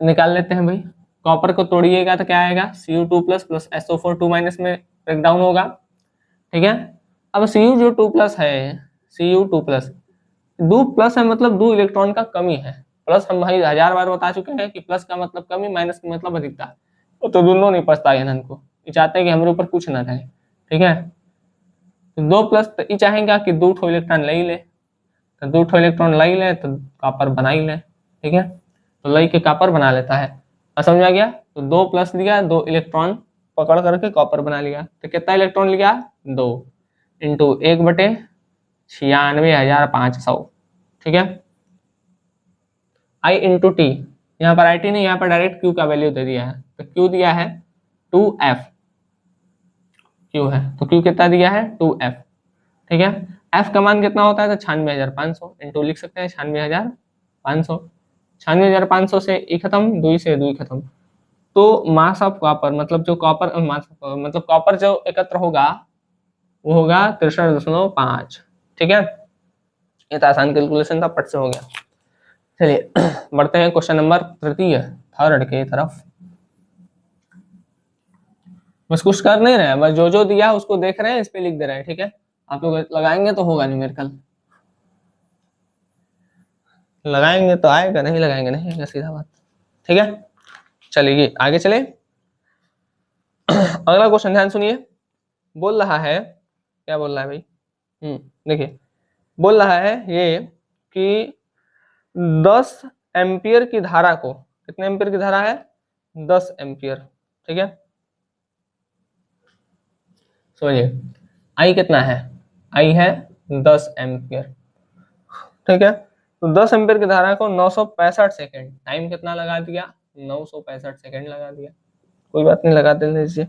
निकाल लेते हैं भाई, कॉपर को तोड़िएगा तो क्या आएगा Cu2 प्लस SO4 2 माइनस में ब्रेक डाउन होगा, ठीक है, अब Cu जो 2 प्लस है, Cu2 प्लस 2 प्लस है मतलब 2 इलेक्ट्रॉन का कमी है, प्लस हम भाई 1000 बार बता चुके हैं कि प्लस का मतलब कमी, माइनस का मतलब अधिकता, तो दोनों नहीं पछता है को, ये चाहते हैं कि हमारे ऊपर कुछ ना रहे, ठीक है, तो 2 प्लस तो ये चाहेंगे कि 2 ठो इलेक्ट्रॉन ले ले, तो 2 ठो इलेक्ट्रॉन ले ले तो कॉपर बना ही ले, ठीक है, तो लई के कॉपर बना लेता है, समझ में आ गया, तो 2 प्लस लिया, 2 इलेक्ट्रॉन पकड़ करके कॉपर बना लिया, तो कितना इलेक्ट्रॉन लिया 2 इंटू 1/96,500, ठीक है, I इंटू टी, यहाँ पर IT नहीं, यहाँ पर डायरेक्ट Q का वैल्यू दे दिया है, तो Q दिया है 2F, Q है तो Q कितना दिया है 2F, ठीक है, F का मान कितना होता है तो 96,500 इंटू लिख सकते हैं 96,500, 96,500 से एक खत्म, 2 से 2 खत्म, तो मास ऑफ कॉपर मतलब जो कॉपर मतलब कॉपर जो एकत्र होगा वो होगा 63.5, ठीक है, ये तो आसान कैलकुलेशन था, पट से हो गया। चलिए बढ़ते हैं क्वेश्चन नंबर तृतीय, थर्ड के तरफ, बस कुछ कर नहीं रहे हैं, बस जो जो दिया उसको देख रहे हैं, इस पे लिख दे रहे हैं, ठीक है, आप लोग लगाएंगे तो होगा न्यूमेरिकल, लगाएंगे तो आएगा, नहीं लगाएंगे नहीं आएगा, सीधा बात, ठीक है। चलिए आगे चले, अगला क्वेश्चन ध्यान सुनिए, बोल रहा है, क्या बोल रहा है भाई, देखिए बोल रहा है ये कि 10 एम्पियर की धारा को, कितने एम्पियर की धारा है 10 एम्पियर, ठीक है, समझिए I कितना है, I है 10 एम्पियर, ठीक है, तो 10 एम्पियर की धारा को 965 सेकेंड, टाइम कितना लगा दिया 965 सेकेंड लगा दिया, कोई बात नहीं लगा देने दीजिए,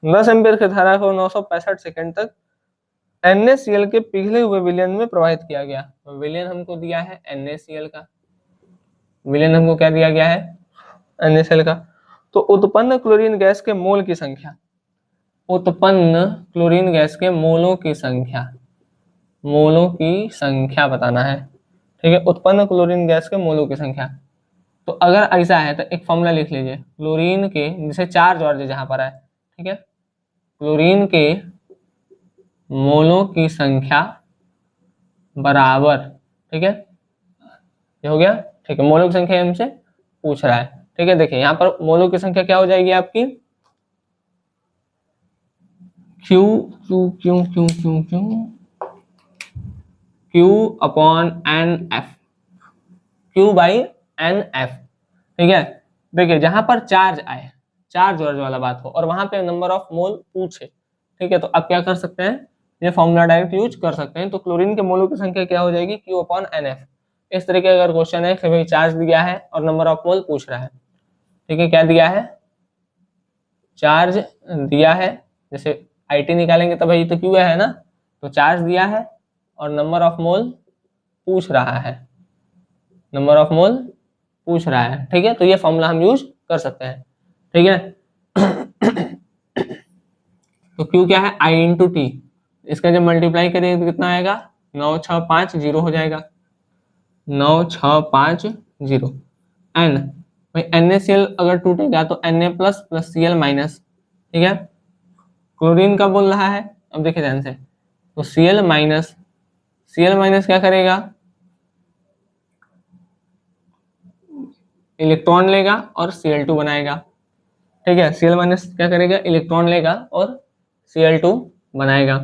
10 एम्पियर की धारा को 965 सेकेंड तक NaCl के पिघले हुए विलयन में प्रवाहित किया गया, तो विलयन हमको दिया है NaCl का, विलयन हमको क्या दिया गया है NaCl का, तो उत्पन्न क्लोरीन गैस के मोल की संख्या, उत्पन्न क्लोरीन गैस के मोलों की संख्या, मोलों की संख्या बताना है, ठीक है, उत्पन्न क्लोरीन गैस के मोलों की संख्या, तो अगर ऐसा है तो एक फॉर्मूला लिख लीजिए, क्लोरीन के जैसे चार्ज और जहां पर है, ठीक है, क्लोरीन के मोलों की संख्या बराबर, ठीक है, ये हो गया, ठीक है, मोलों की संख्या हमसे पूछ रहा है, ठीक है, देखिए यहाँ पर मोलों की संख्या क्या हो जाएगी आपकी Q Q Q Q Q Q Q upon N F, Q by N F. ठीक है, देखिए जहां पर चार्ज आए, चार्ज वाला बात हो, और वहां पे नंबर ऑफ मोल पूछे, ठीक है, तो आप क्या कर सकते हैं, ये फॉर्मूला डायरेक्ट यूज कर सकते हैं। तो क्लोरीन के मोलों की संख्या क्या हो जाएगी, Q अपॉन एन एफ। इस तरीके का अगर क्वेश्चन है कि भाई चार्ज दिया है और नंबर ऑफ मोल पूछ रहा है, ठीक है, क्या दिया है, चार्ज दिया है, जैसे IT निकालेंगे तो भाई तो Q है ना, तो चार्ज दिया है और नंबर ऑफ मोल पूछ रहा है, नंबर ऑफ मोल पूछ रहा है, ठीक है, तो ये फॉर्मूला हम यूज कर सकते हैं, ठीक है। तो Q क्या है, I इंटू टी, इसका जब मल्टीप्लाई करेंगे तो कितना आएगा, 9650 हो जाएगा, 9650। एन, भाई NaCl अगर टूटेगा तो Na plus plus Cl minus, ठीक है, क्लोरीन का बोल रहा है, अब देखिए ध्यान से, तो Cl माइनस, Cl माइनस क्या करेगा, इलेक्ट्रॉन लेगा और Cl2 बनाएगा, ठीक है, Cl माइनस क्या करेगा, इलेक्ट्रॉन लेगा और Cl2 बनाएगा।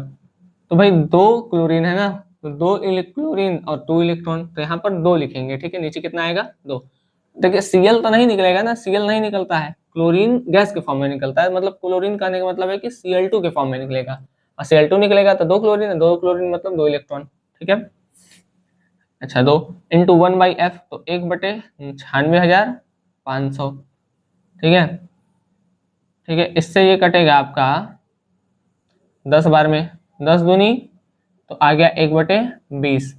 तो भाई दो क्लोरीन है ना, तो दो क्लोरीन और 2 इलेक्ट्रॉन, तो यहाँ पर 2 लिखेंगे, ठीक है, नीचे कितना आएगा, 2। देखिए Cl तो नहीं निकलेगा ना, Cl नहीं निकलता है, क्लोरीन गैस के फॉर्म में निकलता है, मतलब क्लोरीन का मतलब है कि Cl2 के फॉर्म में निकलेगा, और Cl2 निकलेगा तो 2 क्लोरीन है, 2 क्लोरीन मतलब 2 इलेक्ट्रॉन, ठीक है। अच्छा, 2 इंटू 1/f, तो 1/96,500, ठीक है, ठीक है, इससे ये कटेगा आपका 10 बार में, 10 दूनी तो आ गया 1/20,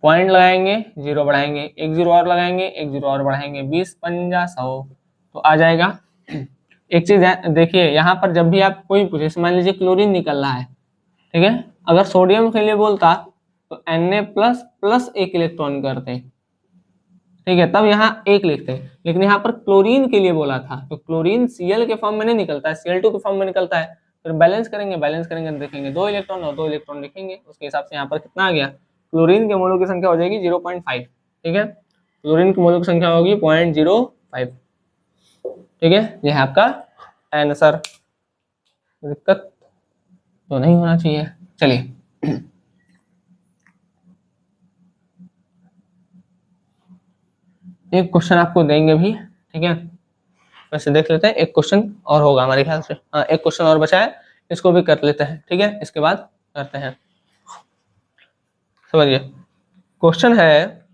पॉइंट लगाएंगे, जीरो बढ़ाएंगे, एक जीरो और लगाएंगे, एक जीरो और बढ़ाएंगे, 20 पंजा 100, तो आ जाएगा। एक चीज देखिए, यहाँ पर जब भी आप कोई पूछे, मान लीजिए क्लोरीन निकल रहा है, ठीक है, अगर सोडियम के लिए बोलता तो Na प्लस प्लस 1 इलेक्ट्रॉन करते, ठीक है, तब यहाँ 1 लिखते, लेकिन यहाँ पर क्लोरीन के लिए बोला था, तो क्लोरीन Cl के फॉर्म में नहीं निकलता है, Cl2 के फॉर्म में निकलता है, फिर बैलेंस करेंगे देखेंगे 2 इलेक्ट्रॉन और 2 इलेक्ट्रॉन लिखेंगे, उसके हिसाब से यहाँ पर कितना आ गया, क्लोरीन के मोलों की संख्या हो जाएगी 0.5, ठीक है, क्लोरीन के मोलों की संख्या होगी 0.05, ठीक है, यह है आपका आंसर। दिक्कत तो नहीं होना चाहिए, चलिए। एक क्वेश्चन आपको देंगे भी, ठीक है, वैसे देख लेते हैं, एक क्वेश्चन और होगा हमारे ख्याल से, हाँ एक क्वेश्चन और बचा है, इसको भी कर लेते हैं, ठीक है, इसके बाद करते हैं। समझिए, क्वेश्चन है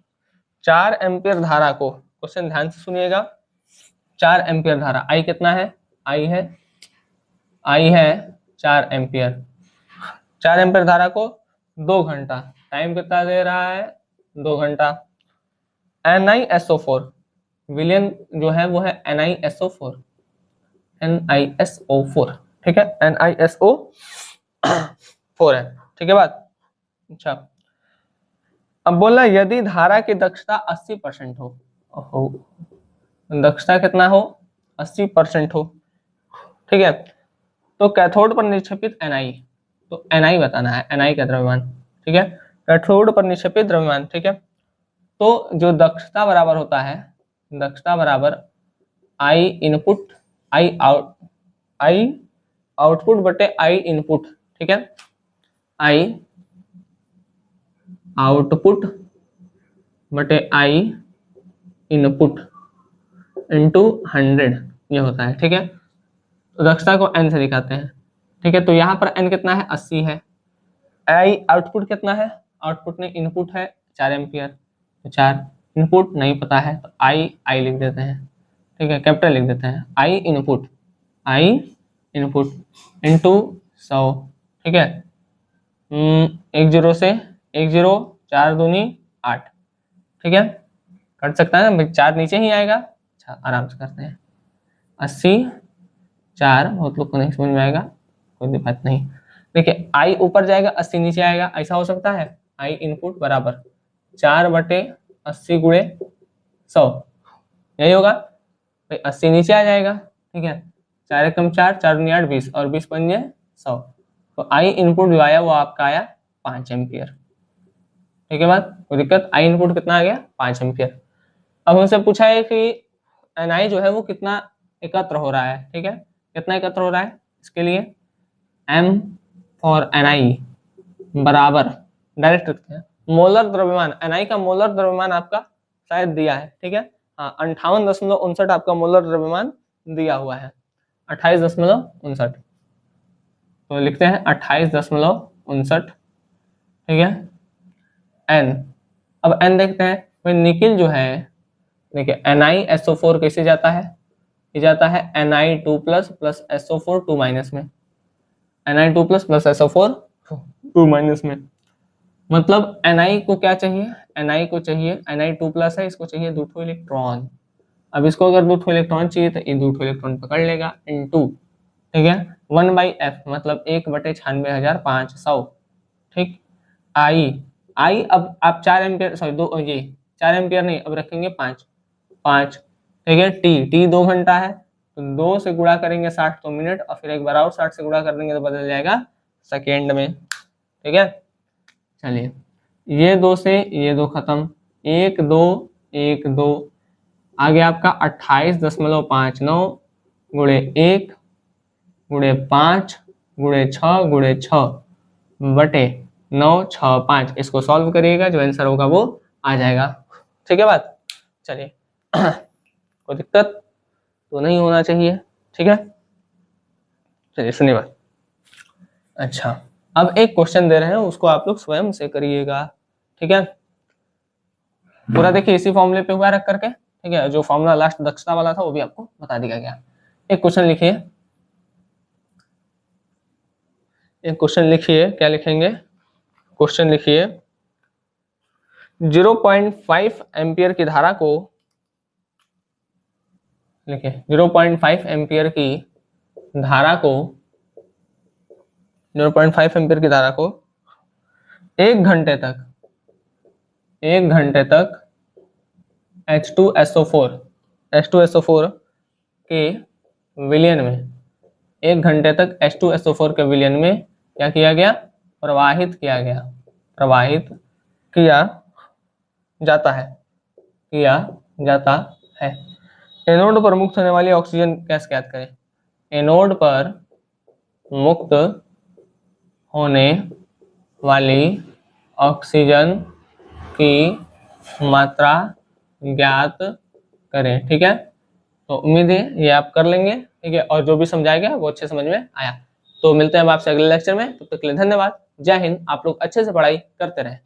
4 एम्पियर धारा को, क्वेश्चन ध्यान से सुनिएगा, 4 एम्पियर धारा, आई कितना है, आई है 4 एम्पियर, 4 एम्पियर धारा को 2 घंटा, टाइम कितना दे रहा है, 2 घंटा। NiSO4, विलियन जो है वो है NiSO4, ठीक है, NiSO4 है, ठीक है बात। अच्छा, अब बोला यदि धारा की दक्षता 80% हो, दक्षता कितना हो, 80% हो, ठीक है, तो कैथोड पर निक्षेपित Ni, तो Ni बताना है, Ni का द्रव्यमान, ठीक है, कैथोड पर निक्षेपित द्रव्यमान, ठीक है, तो जो दक्षता बराबर होता है, दक्षता बराबर आई इनपुट, आई आउटपुट बटे आई इनपुट, ठीक है, आई आउटपुट बटे आई इनपुट इंटू 100, ये होता है, ठीक है, तो दक्षता को n से दिखाते हैं, ठीक है, तो यहाँ पर n कितना है, 80 है, आई आउटपुट कितना है, आउटपुट ने इनपुट है 4 एम्पियर, तो 4 इनपुट नहीं पता है, तो आई लिख देते हैं, ठीक है, कैपिटल लिख देते हैं, आई इनपुट इंटू 100, ठीक है, 1 0 से 1 0, 4 दूनी 8, ठीक है, कट सकता है ना भाई, 4 नीचे ही आएगा। अच्छा, आराम से करते हैं, 80 4, बहुत लोग को नहीं समझ में आएगा, कोई दिक्कत नहीं, देखिए आई ऊपर जाएगा 80 नीचे आएगा, ऐसा हो सकता है, आई इनपुट बराबर 4/80 गुणे 100, यही होगा भाई, 80 नीचे आ जाएगा, ठीक है, 4 एकम 4, 4 दूनी 8, 20 और 20 पंजे 100, तो आई इनपुट जो आया वो आपका आया 5 एम्पियर, ठीक है बात, कोई दिक्कत, आई इनपुट कितना आ गया, 5 एम्पियर। अब हमसे पूछा है कि Ni जो है वो कितना एकत्र हो रहा है, ठीक है, कितना एकत्र हो रहा है, इसके लिए M फॉर Ni बराबर डायरेक्ट रखते हैं, मोलर द्रव्यमान, एनआई का मोलर द्रव्यमान आपका शायद दिया है, ठीक है। हाँ, 58.59 आपका मोलर द्रव्यमान दिया हुआ है, 28.59। तो लिखते हैं 28.59, ठीक है। एन, अब एन देखते हैं भाई, निकिल जो है, देखिए NiSO4 कैसे जाता है, ये जाता है Na2 plus plus SO4 2 minus में, Na2 plus plus SO4 2 minus में। मतलब Na को क्या चाहिए, Na को चाहिए, Na2 प्लस है, इसको चाहिए 2 इलेक्ट्रॉन। अब इसको अगर 2 इलेक्ट्रॉन चाहिए तो ये 2 इलेक्ट्रॉन पकड़ लेगा इनटू, ठीक है, 1/f मतलब 1/96,500, ठीक। आई अब आप 4 एम्पियर, सॉरी 2, ये 4 एम्पियर नहीं, अब रखेंगे 5, ठीक है। टी 2 घंटा है, तो 2 से गुणा करेंगे 60 तो मिनट, और फिर एक बार और 60 से गुणा कर देंगे तो बदल जाएगा सेकेंड में, ठीक है। चलिए, ये 2 से ये 2 खत्म, 1 2 1 2, आगे आपका 28.59 गुणे 1 गुणे 5 गुणे 6 गुणे 6 बटे 965, इसको सॉल्व करिएगा, जो आंसर होगा वो आ जाएगा, ठीक है बात। चलिए कोई दिक्कत तो नहीं होना चाहिए, ठीक है। चलिए सुनिए बात। अच्छा, अब एक क्वेश्चन दे रहे हैं, उसको आप लोग स्वयं से करिएगा, ठीक है। पूरा देखिए इसी फॉर्मूले पे हुआ रख करके, ठीक है। जो फॉर्मूला लास्ट दक्षता वाला था वो भी आपको बता दिया गया। एक क्वेश्चन लिखिए, एक क्वेश्चन लिखिए, क्या लिखेंगे, क्वेश्चन लिखिए 0.5 एम्पियर की धारा को, लिखिए 0.5 एम्पियर की धारा को, 0.5 एम्पियर की धारा को 1 घंटे तक H2SO4 के विलयन में, 1 घंटे तक H2SO4 के विलयन में क्या किया गया, प्रवाहित किया जाता है। एनोड पर मुक्त होने वाली ऑक्सीजन गैस ज्ञात करें। एनोड पर मुक्त होने वाली ऑक्सीजन की मात्रा ज्ञात करें, ठीक है। तो उम्मीद है ये आप कर लेंगे, ठीक है, और जो भी समझाया गया वो अच्छे समझ में आया। तो मिलते हैं अब आपसे अगले लेक्चर में, तब तक के लिए धन्यवाद, जय हिंद। आप लोग अच्छे से पढ़ाई करते रहें।